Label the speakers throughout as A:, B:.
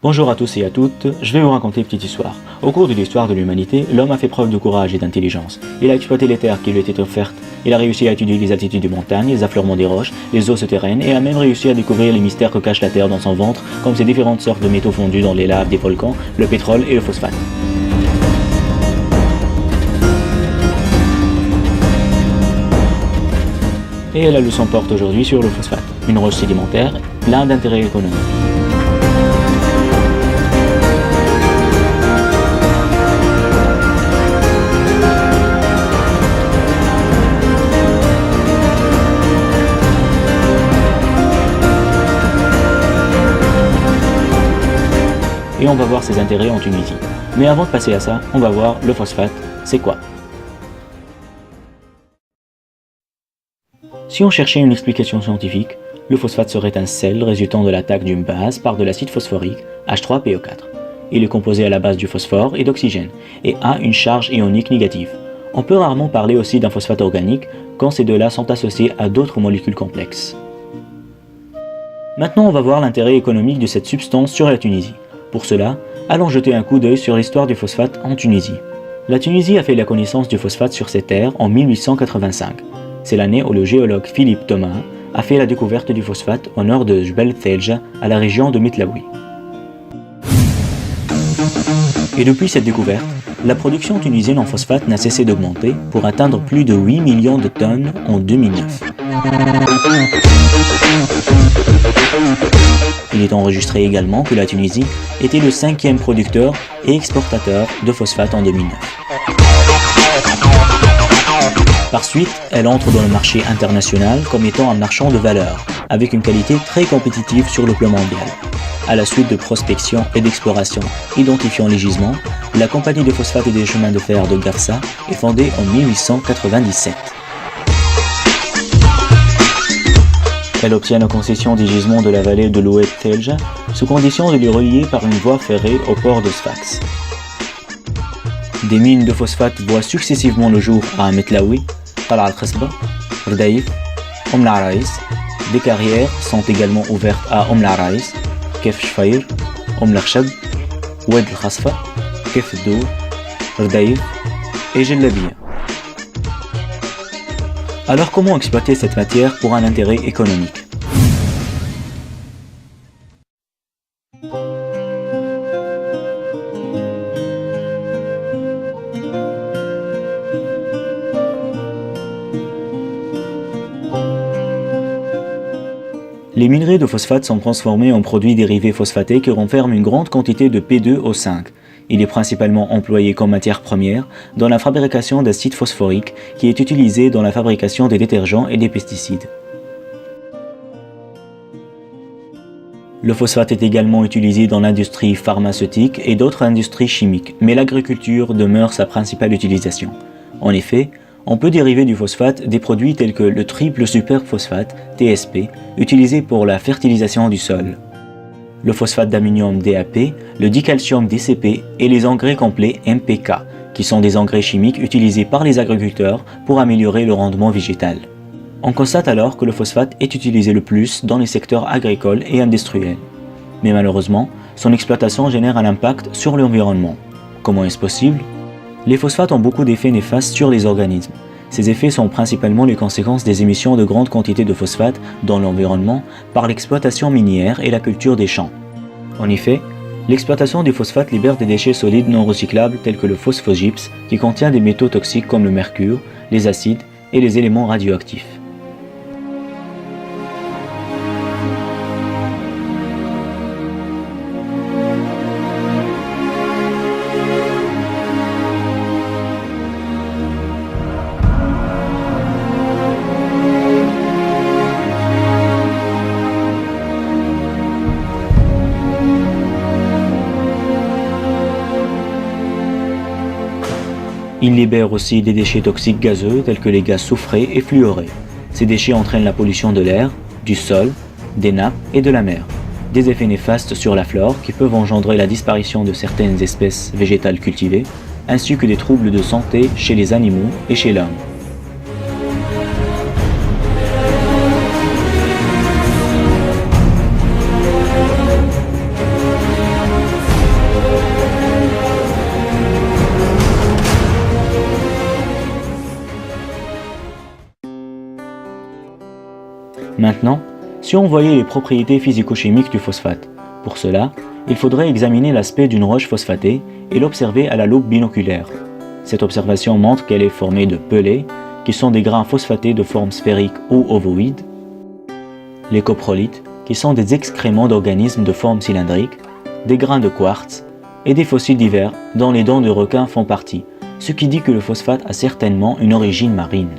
A: Bonjour à tous et à toutes, je vais vous raconter une petite histoire. Au cours de l'histoire de l'humanité, l'homme a fait preuve de courage et d'intelligence. Il a exploité les terres qui lui étaient offertes, il a réussi à étudier les altitudes des montagnes, les affleurements des roches, les eaux souterraines et a même réussi à découvrir les mystères que cache la terre dans son ventre, comme ces différentes sortes de métaux fondus dans les laves des volcans, le pétrole et le phosphate. Et la leçon porte aujourd'hui sur le phosphate, une roche sédimentaire plein d'intérêts économiques. Et on va voir ses intérêts en Tunisie. Mais avant de passer à ça, on va voir le phosphate, c'est quoi? Si on cherchait une explication scientifique, le phosphate serait un sel résultant de l'attaque d'une base par de l'acide phosphorique H3PO4. Il est composé à la base du phosphore et d'oxygène, et a une charge ionique négative. On peut rarement parler aussi d'un phosphate organique quand ces deux-là sont associés à d'autres molécules complexes. Maintenant on va voir l'intérêt économique de cette substance sur la Tunisie. Pour cela, allons jeter un coup d'œil sur l'histoire du phosphate en Tunisie. La Tunisie a fait la connaissance du phosphate sur ses terres en 1885. C'est l'année où le géologue Philippe Thomas a fait la découverte du phosphate au nord de Jbel Thelja, à la région de Metlaoui. Et depuis cette découverte, la production tunisienne en phosphate n'a cessé d'augmenter pour atteindre plus de 8 millions de tonnes en 2009. Il est enregistré également que la Tunisie était le 5e producteur et exportateur de phosphate en 2009. Par suite, elle entre dans le marché international comme étant un marchand de valeur, avec une qualité très compétitive sur le plan mondial. À la suite de prospection et d'exploration identifiant les gisements, la compagnie de phosphate et des chemins de fer de Gafsa est fondée en 1897. Elle obtient la concession des gisements de la vallée de l'Oued Thelja, sous condition de les relier par une voie ferrée au port de Sfax. Des mines de phosphate voient successivement le jour à Metlaoui, Qala al-Khasba, Rdaïf, Arais. Des carrières sont également ouvertes à Arais, Kef Shfaïr, Larchab, Oued al-Khasfa, Kef Dour, Rdaïf et Jellabia. Alors comment exploiter cette matière pour un intérêt économique? Les minerais de phosphate sont transformés en produits dérivés phosphatés qui renferment une grande quantité de P2O5. Il est principalement employé comme matière première dans la fabrication d'acide phosphorique qui est utilisé dans la fabrication des détergents et des pesticides. Le phosphate est également utilisé dans l'industrie pharmaceutique et d'autres industries chimiques, mais l'agriculture demeure sa principale utilisation. En effet, on peut dériver du phosphate des produits tels que le triple superphosphate, TSP, utilisé pour la fertilisation du sol, le phosphate d'ammonium DAP, le dicalcium DCP et les engrais complets MPK, qui sont des engrais chimiques utilisés par les agriculteurs pour améliorer le rendement végétal. On constate alors que le phosphate est utilisé le plus dans les secteurs agricoles et industriels. Mais malheureusement, son exploitation génère un impact sur l'environnement. Comment est-ce possible? Les phosphates ont beaucoup d'effets néfastes sur les organismes. Ces effets sont principalement les conséquences des émissions de grandes quantités de phosphate dans l'environnement par l'exploitation minière et la culture des champs. En effet, l'exploitation du phosphate libère des déchets solides non recyclables tels que le phosphogypse qui contient des métaux toxiques comme le mercure, les acides et les éléments radioactifs. Il libère aussi des déchets toxiques gazeux tels que les gaz soufrés et fluorés. Ces déchets entraînent la pollution de l'air, du sol, des nappes et de la mer. Des effets néfastes sur la flore qui peuvent engendrer la disparition de certaines espèces végétales cultivées, ainsi que des troubles de santé chez les animaux et chez l'homme. Maintenant, si on voyait les propriétés physico-chimiques du phosphate, pour cela, il faudrait examiner l'aspect d'une roche phosphatée et l'observer à la loupe binoculaire. Cette observation montre qu'elle est formée de pelées, qui sont des grains phosphatés de forme sphérique ou ovoïde, les coprolites, qui sont des excréments d'organismes de forme cylindrique, des grains de quartz et des fossiles divers dont les dents de requin font partie, ce qui dit que le phosphate a certainement une origine marine.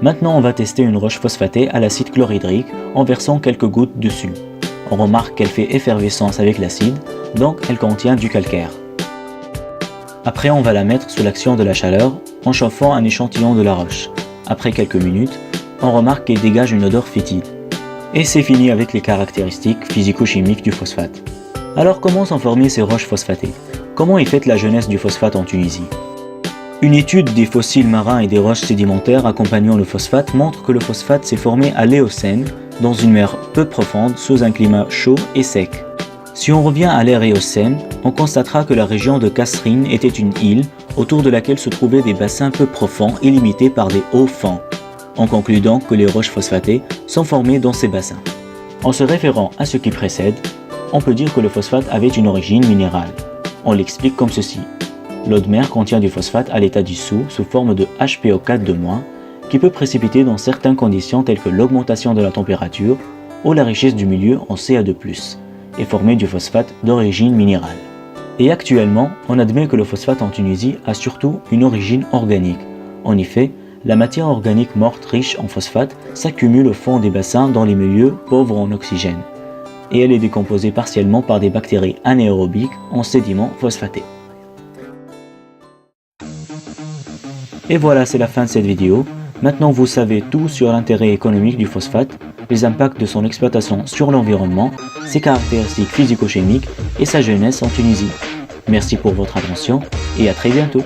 A: Maintenant, on va tester une roche phosphatée à l'acide chlorhydrique en versant quelques gouttes dessus. On remarque qu'elle fait effervescence avec l'acide, donc elle contient du calcaire. Après, on va la mettre sous l'action de la chaleur en chauffant un échantillon de la roche. Après quelques minutes, on remarque qu'elle dégage une odeur fétide. Et c'est fini avec les caractéristiques physico-chimiques du phosphate. Alors comment sont formées ces roches phosphatées? Comment est faite la jeunesse du phosphate en Tunisie? Une étude des fossiles marins et des roches sédimentaires accompagnant le phosphate montre que le phosphate s'est formé à l'Éocène, dans une mer peu profonde sous un climat chaud et sec. Si on revient à l'ère Éocène, on constatera que la région de Kasserine était une île autour de laquelle se trouvaient des bassins peu profonds et limités par des hauts fonds. On conclut donc que les roches phosphatées sont formées dans ces bassins. En se référant à ce qui précède, on peut dire que le phosphate avait une origine minérale. On l'explique comme ceci. L'eau de mer contient du phosphate à l'état dissous sous forme de HPO4 qui peut précipiter dans certaines conditions telles que l'augmentation de la température ou la richesse du milieu en Ca2+, et former du phosphate d'origine minérale. Et actuellement, on admet que le phosphate en Tunisie a surtout une origine organique. En effet, la matière organique morte riche en phosphate s'accumule au fond des bassins dans les milieux pauvres en oxygène, et elle est décomposée partiellement par des bactéries anaérobiques en sédiments phosphatés. Et voilà, c'est la fin de cette vidéo. Maintenant vous savez tout sur l'intérêt économique du phosphate, les impacts de son exploitation sur l'environnement, ses caractéristiques physico-chimiques et sa jeunesse en Tunisie. Merci pour votre attention et à très bientôt.